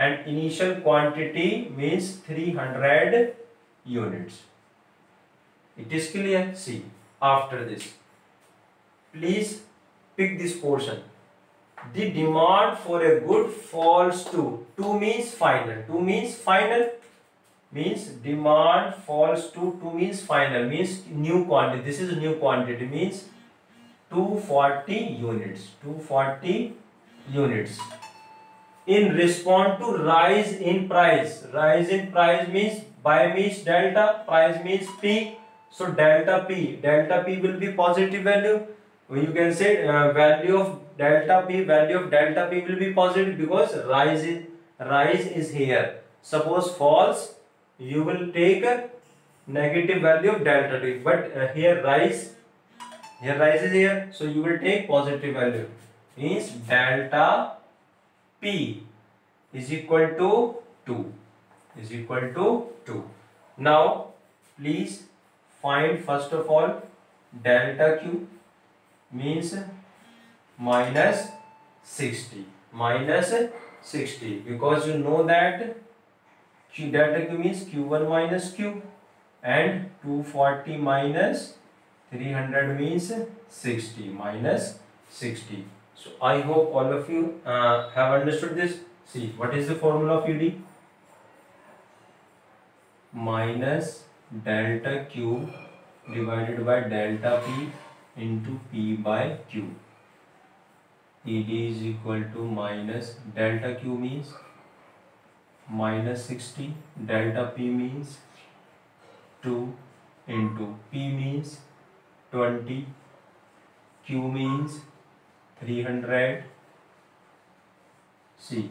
and initial quantity means 300 units. It is clear? See, after this, please pick this portion. The demand for a good falls to 2 means final. 2 means final means demand falls to 2 means final means new quantity. This is new quantity means 240 units. 240 units. In response to rise in price. Rise in price means by means delta, price means P. So delta P will be positive value. You can say value of delta P will be positive because rise is here. Suppose false, you will take a negative value of delta T. But here rise is here, so you will take positive value. Means delta P is equal to 2. Is equal to 2. Now, please find first of all delta Q means minus 60. Minus 60 because you know that delta Q means Q1 minus Q and 240 minus 300 means 60 minus 60. So I hope all of you have understood this. See, what is the formula of ED? Minus delta Q divided by delta P into P by Q. ED is equal to minus delta Q means minus 60, delta P means 2 into P means 20, Q means 300. See,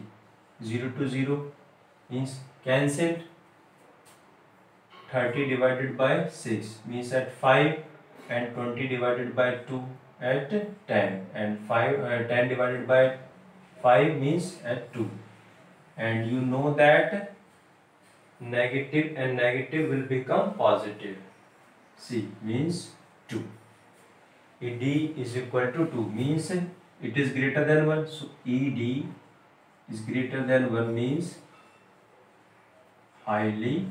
0 to 0 means cancelled. 30 divided by 6 means at 5 and 20 divided by 2 at 10 and 10 divided by 5 means at 2. And you know that negative and negative will become positive. C means 2. ED is equal to 2 means it is greater than 1. So ED is greater than 1 means highly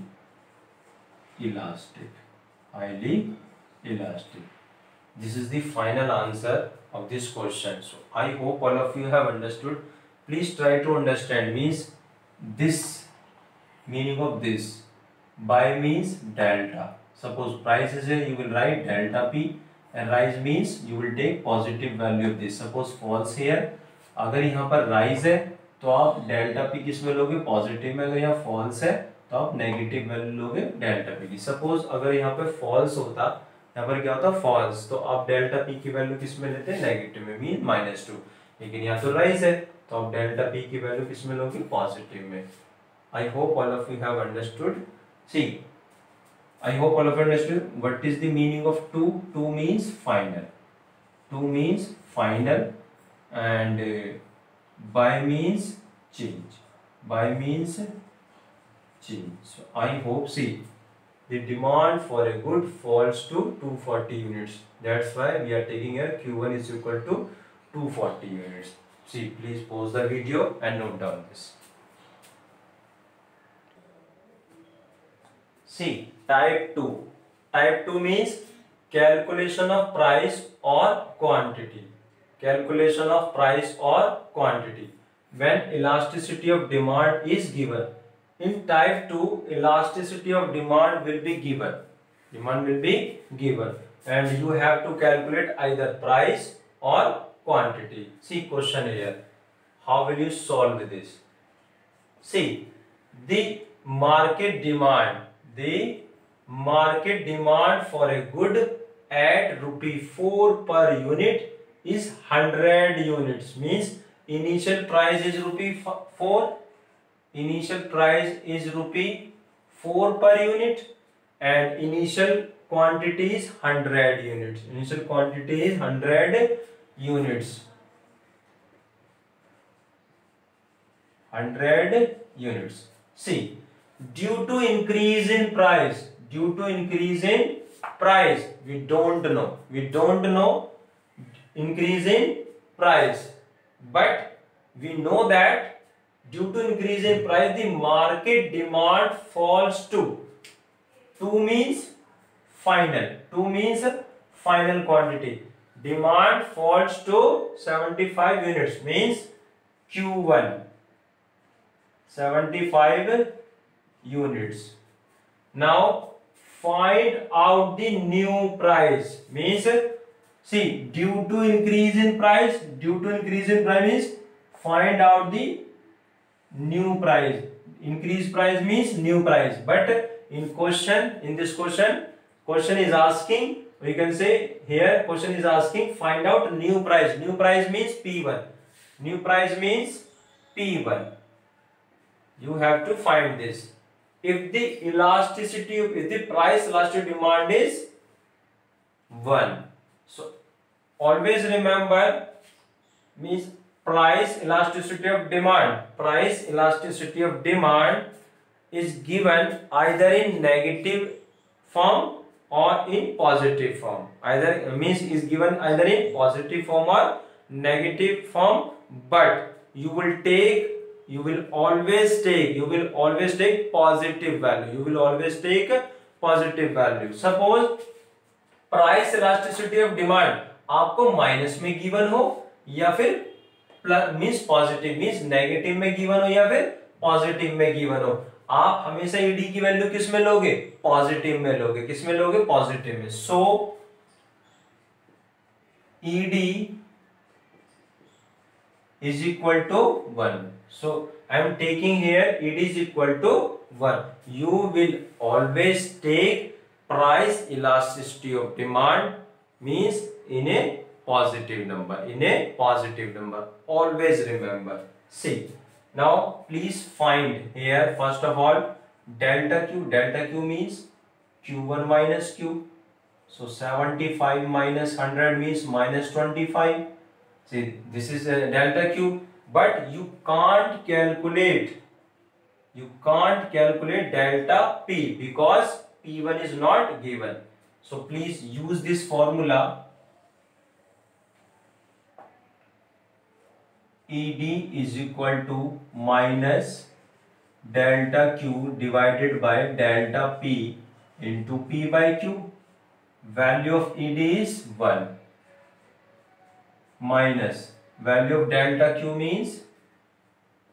elastic. Highly elastic. This is the final answer of this question. So I hope all of you have understood. Please try to understand. Means this meaning of this. By means delta. Suppose price is here, you will write delta P, and rise means you will take positive value of this. Suppose false here, अगर यहाँ पर rise है तो आप delta P किस में लोगे? Positive में. अगर यहाँ फॉल्स है तो आप नेगेटिव वैल्यू लोगे डेल्टा पी की. सपोज अगर यहाँ पे फॉल्स होता, यहाँ पर क्या होता? फॉल्स, तो आप डेल्टा पी की वैल्यू किस में लेते हैं? नेगेटिव में, मीन -2. लेकिन यहाँ तो राइज है तो आप डेल्टा पी की वैल्यू किस में लोगे? पॉजिटिव में. I hope all of you have understood. See, I hope all of you understood what is the meaning of 2. 2 means final. 2 means final, and by means change. By means change. So I hope, see, the demand for a good falls to 240 units. That's why we are taking here Q1 is equal to 240 units. See, please pause the video and note down this. See, type 2. Type 2 means calculation of price or quantity. Calculation of price or quantity. When elasticity of demand is given. In type 2, elasticity of demand will be given. Demand will be given. And you have to calculate either price or quantity. See question here. How will you solve this? See, the market demand for a good at ₹4 per unit is 100 units. Means initial price is ₹4. Initial price is ₹4 per unit and initial quantity is 100 units. Initial quantity is 100 units. 100 units. See, due to increase in price, we don't know increase in price, but we know that due to increase in price, the market demand falls to 2 means final. 2 means final quantity. Demand falls to 75 units means Q1. 75 units. Now find out the new price means, see, due to increase in price means find out the new price. Increase price means new price, but in this question is asking, we can say here question is asking find out new price. New price means P1. New price means P1. You have to find this. If the price elasticity demand is 1, so always remember, means price elasticity of demand is given either in negative form or in positive form. Is given either in positive form or negative form, but you will always take positive value. Suppose price elasticity of demand आपको minus में given हो या फिर plus means positive means negative में given हो या फिर positive में गिवन हो, आप हमेशा ईडी की वैल्यू किस में लोगे? पॉजिटिव में लोगे। किस में लोगे? पॉजिटिव में। So ED is equal to 1. So I am taking here ed is equal to 1. You will always take price elasticity of demand means in a positive number. Always remember. See, now please find here first of all delta q. Delta q means q1 minus q. So 75 minus 100 means minus 25. See, this is a delta q. But you can't calculate delta P because P1 is not given. So please use this formula. ED is equal to minus delta Q divided by delta P into P by Q. Value of ED is 1 minus value of delta Q means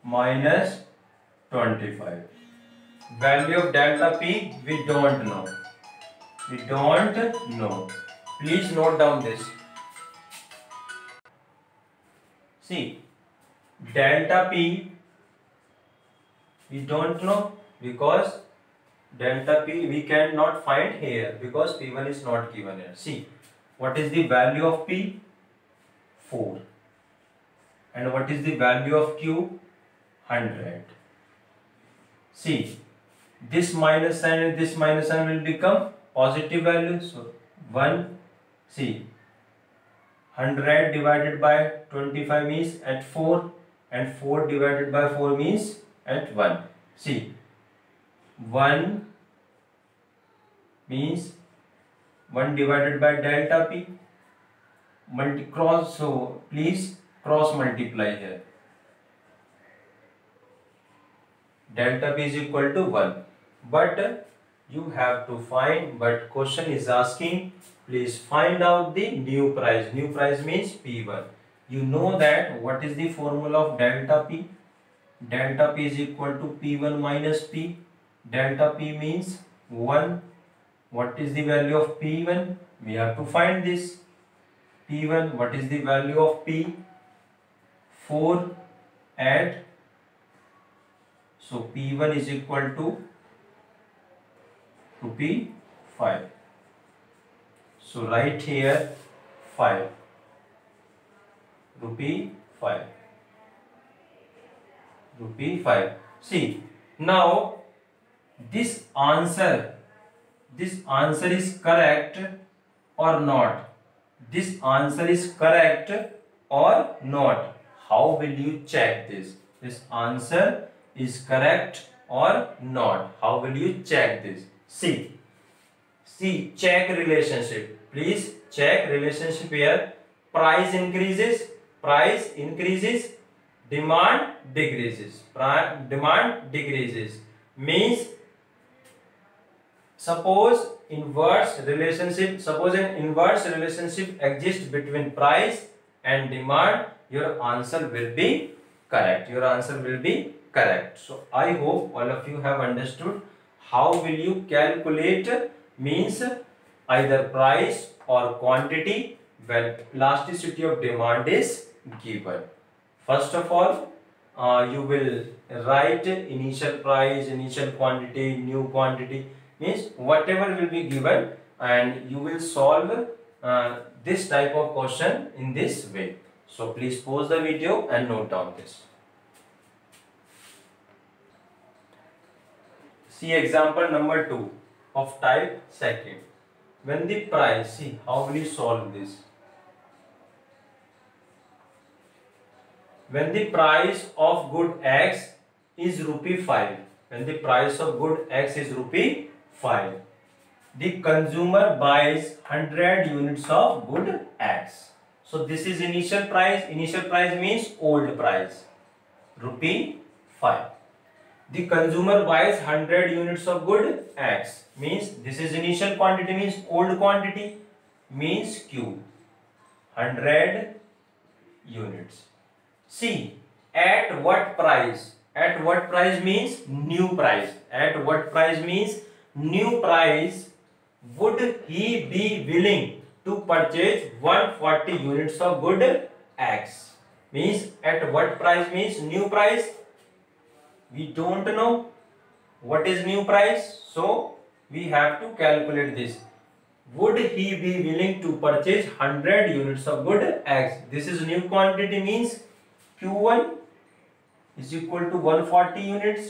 minus 25. Value of delta P we don't know. Please note down this. See, delta P we don't know because delta P we cannot find here because P1 is not given here. See, what is the value of P? 4. And what is the value of Q? 100. See, this minus sign and this minus sign will become positive value. So 1, see, 100 divided by 25 means at 4 and 4 divided by 4 means at 1. See, 1 means 1 divided by delta P cross, so please cross multiply here. Delta P is equal to 1, but you have to find, but question is asking please find out the new price. New price means P1. You know that what is the formula of delta P? Delta P is equal to P1 minus P. Delta P means 1. What is the value of P1? We have to find this. P1, what is the value of P? 4 and so P1 is equal to P5. So write here 5. Rupee 5. See, now this answer is correct or not? This answer is correct or not? How will you check this? This answer is correct or not? How will you check this? See, check relationship. Please check relationship here. Price increases, demand decreases. Demand decreases means suppose an inverse relationship exists between price and demand, your answer will be correct. So I hope all of you have understood how will you calculate means either price or quantity when elasticity of demand is given. First of all, you will write initial price, initial quantity, new quantity, means whatever will be given, and you will solve this type of question in this way. So please pause the video and note down this. See example number 2 of type second. When the price, see how will you solve this? When the price of good X is ₹5, when the price of good X is ₹5, the consumer buys 100 units of good X. So this is initial price. Initial price means old price, ₹5. The consumer buys 100 units of good X, means this is initial quantity, means old quantity, means Q, 100 units. See, at what price? At what price means new price. At what price means new price would he be willing to purchase 140 units of good X? Means at what price means new price? We don't know what is new price, so we have to calculate this. Would he be willing to purchase 100 units of good X? This is new quantity, means Q1 is equal to 140 units.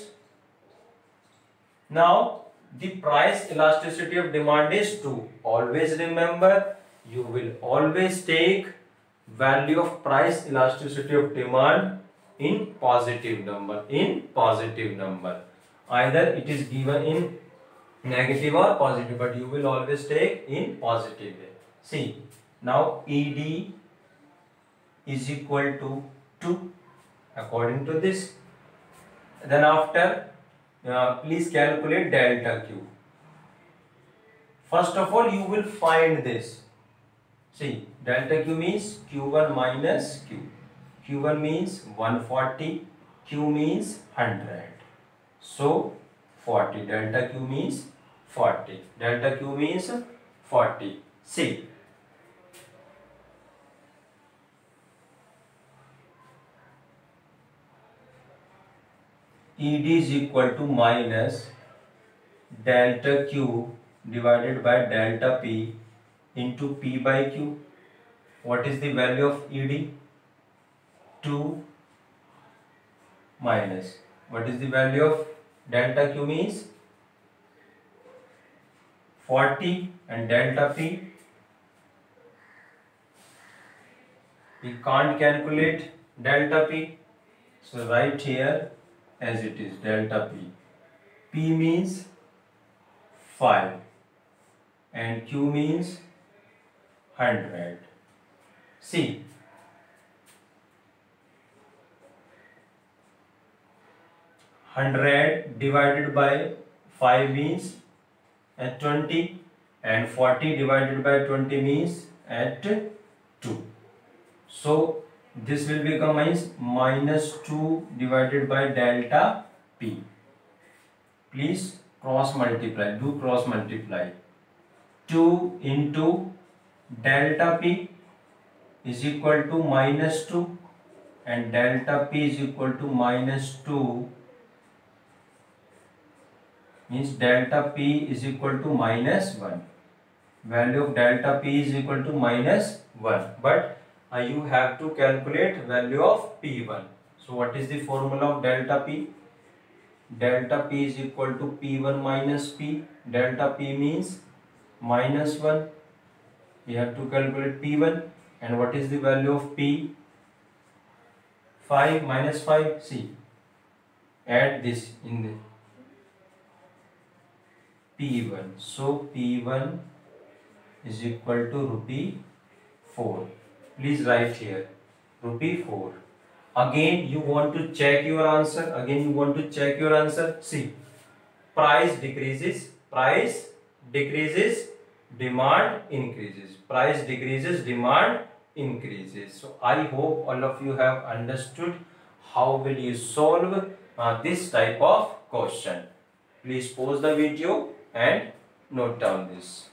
Now the price elasticity of demand is 2. Always remember, you will always take value of price elasticity of demand in positive number. Either it is given in negative or positive, but you will always take in positive way. See, now ED is equal to 2 according to this. Then after, please calculate delta Q. First of all, you will find this. See, delta Q means Q1 minus Q. Q1 means 140, Q means 100. So 40, delta Q means 40. Delta Q means 40. See, ED is equal to minus delta Q divided by delta P into P by Q. What is the value of ED? 2 minus. What is the value of delta Q means? 40, and delta P, we can't calculate delta P. So write here as it is, delta P. P means 5 and Q means 100. See, $100 divided by 5 means at 20, and 40 divided by 20 means at 2. So this will become minus 2 divided by delta P. Please cross multiply, do cross multiply. 2 into delta P is equal to minus 2 and delta P is equal to minus 2, means delta P is equal to minus 1. Value of delta P is equal to minus 1. But you have to calculate value of P1. So what is the formula of delta P? Delta P is equal to P1 minus P. Delta P means minus 1. We have to calculate P1. And what is the value of P? 5 minus 5. See, add this in the P1. So P1 is equal to ₹4. Please write here ₹4. Again you want to check your answer. See, price decreases, demand increases. Price decreases, demand increases. So I hope all of you have understood how will you solve this type of question. Please pause the video and note down this.